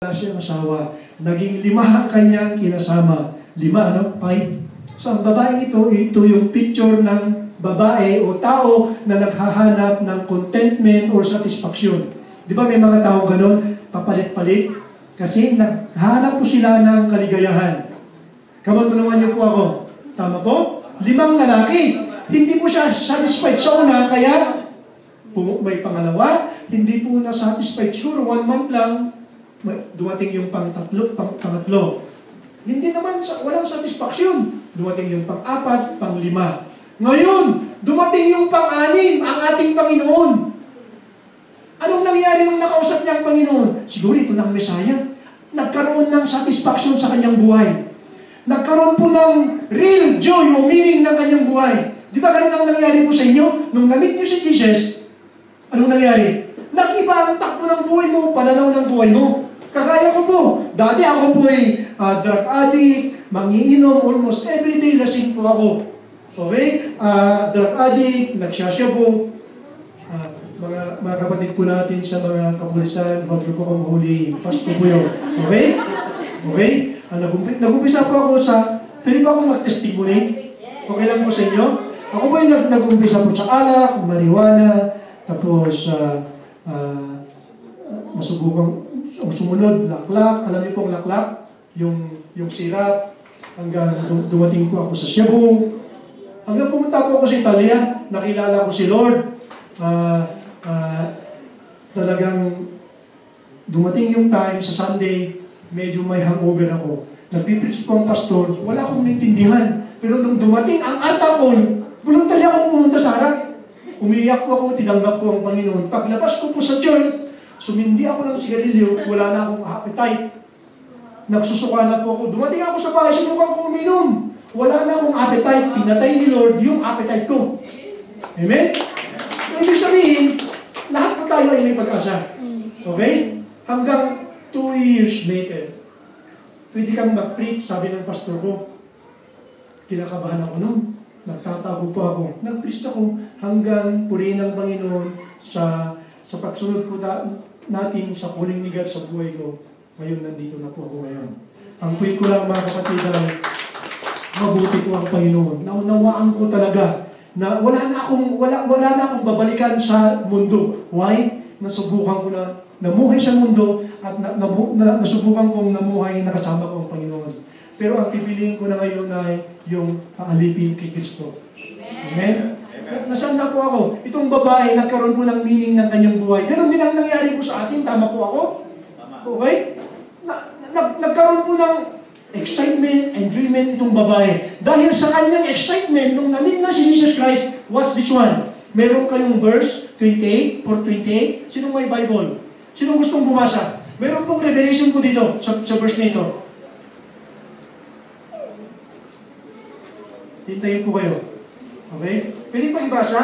Wala siyang asawa. Naging 5 ang kanyang kinasama. 5, ano? 5. So, ang babae ito yung picture ng babae o tao na naghahanap ng contentment or satisfaction. Di ba may mga tao ganun? Papalit-palit. Kasi naghahanap po sila ng kaligayahan. Tulungan niyo po ako. Tama po? 5 lalaki. Hindi po siya satisfied sa una, kaya may pangalawa. Hindi po na-satisfied. Siguro 1 month lang, dumating yung pangatlo. Hindi naman, walang satisfaction. Dumating yung pang-4, pang-5. Ngayon, dumating yung pang-6, ang ating Panginoon. Anong nangyari nung nakausap niya ang Panginoon? Siguro ito ng Messiah. Nagkaroon ng satisfaction sa kanyang buhay. Nagkaroon po ng real joy o meaning ng kanyang buhay. Di ba ganun ang nangyari po sa inyo? Nung na-meet niyo si Jesus, anong nangyari? Nag-iba ang takbo ng buhay mo, pananaw ng buhay mo. Kagaya ko po. Dati ako po ay drug addict, mangiinom, almost everyday lasing po ako. Okay? Drug addict, nagsasyabu. Mga kapatid po natin sa mga kapulisan, huwag po kong huli. Pasto po yun. Okay? Okay? Nag-umpisa po ako pwede ba akong mag-testimony? Okay lang po sa inyo? Ako po ay nag-umpisa po sa alak, marijuana, tapos masubukang sumunod, laklak. Alam niyo pong laklak? Yung sirap. Hanggang dumating po ako sa Cebu. Hanggang pumunta po ako sa Italia. Nakilala ko si Lord. Talagang dumating yung time sa Sunday, medyo may hangover ako. Nagpipreach po ang pastor, wala akong naintindihan. Pero nung dumating ang altar-call, voluntary akong pumunta sa harap. Umiyak po ako, tinanggap ko ang Panginoon. Paglabas ko po sa church, sumindi ako ng sigarilyo, wala na akong appetite. Nagsusuka na po ako. Dumating ako sa bahay, sinubukan ko uminom. Wala na akong appetite. Pinatay ni Lord yung appetite ko. Amen? So, ibig sabihin, lahat po tayo ay may pag-asa. Okay? Hanggang 2 years later, pwede kang mag-preach, sabi ng pastor ko. Kinakabahan ako nun. Nagtatago po ako. Nag-preach ako hanggang purihin ng Panginoon sa pagsunod po natin sa calling ni God sa buhay ko. Ngayon, nandito na po ako ngayon. Ang point ko lang mga kapatid ay mabuti po ang Panginoon. Naunawaan ko talaga na wala na akong babalikan sa mundo. Why? Nasubukan ko na namuhay sa mundo at nasubukan kong namuhay na kasama ko ang Panginoon. Pero ang pipiliin ko na ngayon ay yung paalipin kay Kristo. Amen? Nasaan na po ako? Itong babae, nagkaroon po ng meaning ng kanyang buhay. Ganon din ang nangyari po sa atin. Tama po ako? Okay? Nagkaroon po ng excitement, enjoyment itong babae. Dahil sa kanyang excitement, nung namin na si Jesus Christ, what's this one? Meron kayong verse 28, 4:28. Sinong may Bible? Sinong gustong bumasa? Meron pong revelation po dito sa verse na ito. Hintayin po kayo. Okay? Pwede pa ibasa?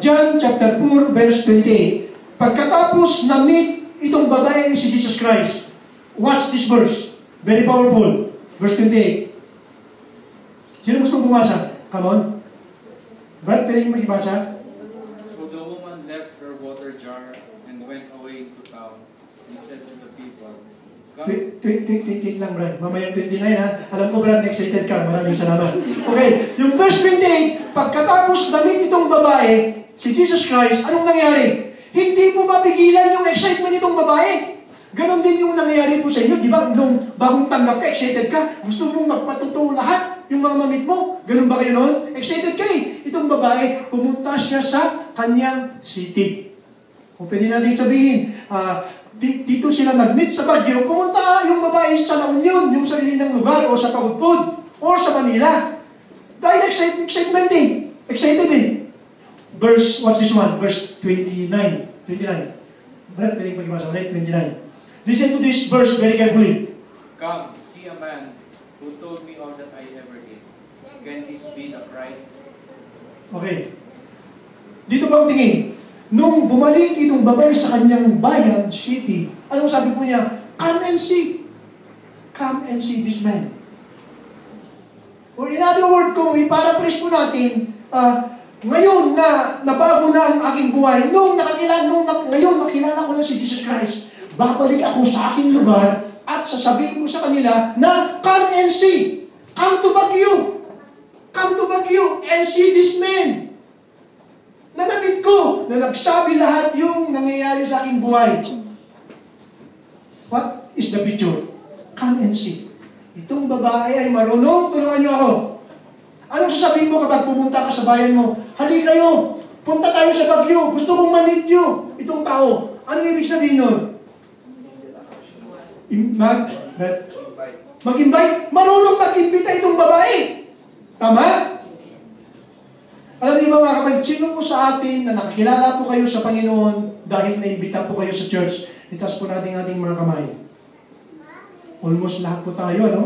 John chapter 4, verse 28. Pagkatapos na-meet itong babae si Jesus Christ, watch this verse. Very powerful. Verse 28. Sino gustong bumasa? Come on. Brad, pwede mo ibasa? So the woman left her water jar and went away to town and said to the people, Tweet lang, Brad. Mamaya 29, ha? Alam ko, Brad, excited ka. Maraming salamat. Okay, yung verse 28, pagkatapos na-meet itong babae, si Jesus Christ, anong nangyari? Hindi po mapigilan yung excitement itong babae. Ganon din yung nangyayari po sa inyo. Di ba, nung bagong tanggap ka, excited ka, gusto mong magpatotoo lahat yung mga mamit mo. Ganon ba kayo noon? Excited ka eh. Itong babae, pumunta siya sa kanyang city. Kung pwede natin sabihin, dito sila nag-meet sa Baguio, pumunta yung babae sa La Union, yung sarili ng lugar, o sa Pagudpud, o sa Manila. Dahil excitement eh. Excited eh. Verse, what's this one? Verse 29. 29. Brad, pwede pag-ibasa ulit, 29. Listen to this verse very carefully. Come, see a man who told me all that I ever did. Can this be the Christ? Okay. Dito ba ang tingin? Nung bumalik itong babae sa kanyang bayan, city, anong sabi po niya? Come and see. Come and see this man. Or in other words, kung i-paraphrase po natin, ngayon na nabago na ang aking buhay, ngayon nakilala ko na si Jesus Christ, babalik ako sa aking lugar at sasabihin ko sa kanila na, come and see. Come to Baguio. Come to Baguio and see this man. Nanabit ko na nagsabi lahat yung nangyayari sa aking buhay. What is the picture? Come and see. Itong babae ay marunong, tulungan niyo ako. Anong sasabihin mo kapag pumunta ka sa bayan mo? Hali kayo, punta tayo sa Baguio. Gusto kong ma-meet nyo itong tao. Ano ibig sabihin nun? Mag-invite? Marunong mag-invita itong babae. Tama? Alam niyo ba mga kapatid, sino po sa atin na nakakilala po kayo sa Panginoon dahil naimbita po kayo sa church? Itaas po natin ating mga kamay. Almost lahat po tayo, ano?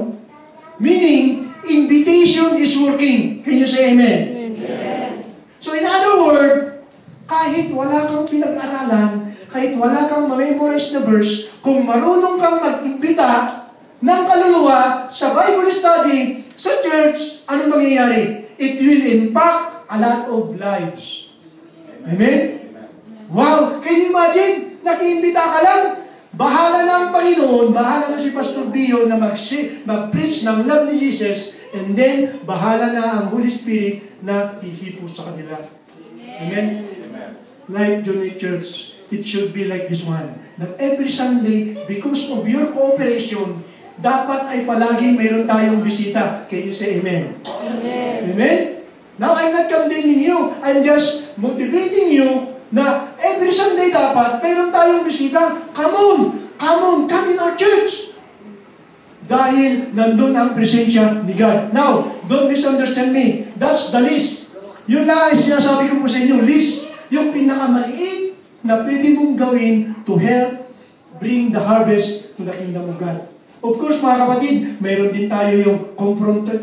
Meaning, invitation is working. Can you say amen? Amen. So in other words, kahit wala kang pinag-aralan, kahit wala kang ma-memorize na verse, kung marunong kang mag-imbita ng kaluluwa sa Bible study, sa church, anong mangyayari? It will impact a lot of lives. Amen? Wow! Can you imagine? Nag-iimbita ka lang, bahala na ang Panginoon, bahala na si Pastor Bio na mag-preach ng love ni Jesus, and then, bahala na ang Holy Spirit na hihipos sa kanila. Amen? Like Johnny Church, it should be like this one. That every Sunday, because of your cooperation, dapat ay palaging mayroon tayong bisita. Can you say amen? Amen? Amen? Now, I'm not condemning you. I'm just motivating you na every Sunday dapat mayroon tayong bisita. Come on! Come on! Come in our church! Dahil nandun ang presensya ni God. Now, don't misunderstand me. That's the list. Yun lang ay sinasabi ko po sa inyo, list. Yung pinakamaliit na pwede mong gawin to help bring the harvest to the kingdom of God. Of course, mga kapatid, mayroon din tayo yung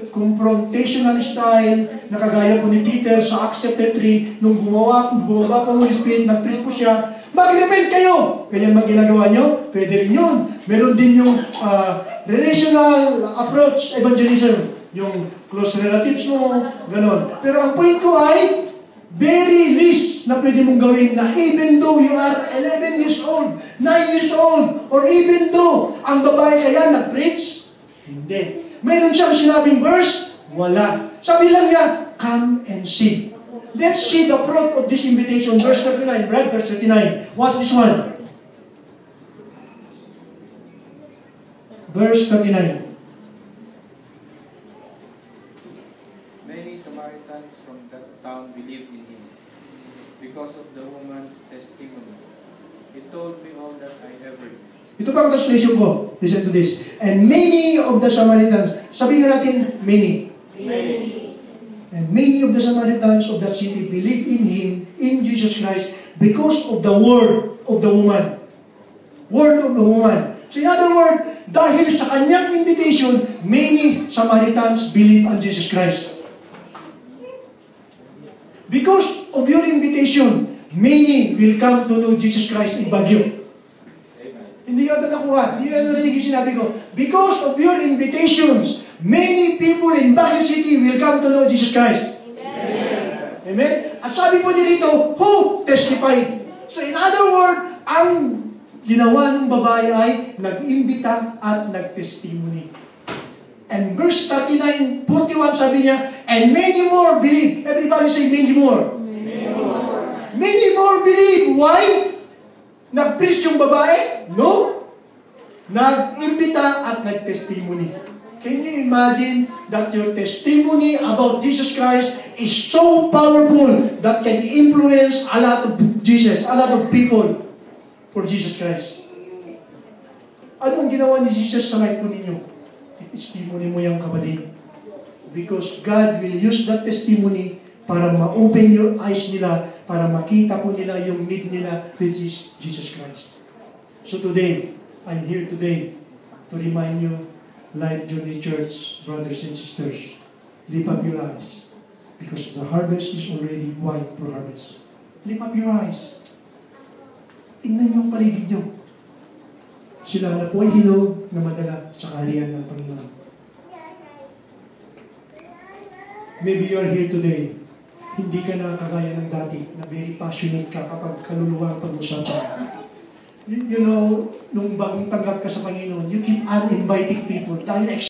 confrontational style na kagaya po ni Peter sa Acts chapter 3, nung bumaba po ng Spirit, nag-preach po siya, mag-repent kayo! Ganyan mag-ginagawa nyo? Pwede rin yun. Meron din yung relational approach evangelism, yung close relatives mo, ganon. Pero ang point ko ay, very least na pwede mong gawin na even though you are 11 years old, 9 years old, or even though ang babae kaya nag-preach, hindi. Mayroon siyang sinabing verse, wala. Sabi lang niya, come and see. Let's see the fruit of this invitation. Verse 39, Brad, verse 39. What's this one? Verse 39. Many Samaritans from that town believed in him because of the woman's testimony. He told me all that I ever did. Ito pa ang translation ko. Listen to this. And many of the Samaritans, sabihin natin, many. Many. And many of the Samaritans of that city believed in him, in Jesus Christ, because of the word of the woman. Word of the woman. So in other words, dahil sa kanyang invitation, many Samaritans believe on Jesus Christ. Because of your invitation, many will come to know Jesus Christ in Baguio. Hindi yata nakuha. Hindi yata narinig yung sinabi ko. Because of your invitations, many people in Baguio City will come to know Jesus Christ. Amen. Amen? At sabi po niya dito, who testified? So in other words, ang ginawa ng babae ay nag-imbita at nag-testimony. And verse 39, 41 sabi niya, and many more believe. Everybody say many more. Many more. Many more believe. Why? Nag-preach yung babae? No. Nag-imbita at nag-testimony. Can you imagine that your testimony about Jesus Christ is so powerful that can influence a lot of Jesus, a lot of people for Jesus Christ? Anong ginawa ni Jesus sa life ko ninyo? I-testimony mo yung kapatid. Because God will use that testimony para ma-open your eyes nila, para makita ko nila yung need nila, which is Jesus Christ. So today, I'm here today to remind you, Life Journey Church, brothers and sisters, lift up your eyes, because the harvest is already white for harvest. Lift up your eyes. Tingnan niyo ang paligid niyo. Sila na po ay hinog na madala sa kaharian ng Panginoon. Maybe you are here today, hindi ka na kagaya ng dati, na very passionate ka kapag kaluluwa ang pag-usapan. you know, nung bagong tanggap ka sa Panginoon, you keep on inviting people dahil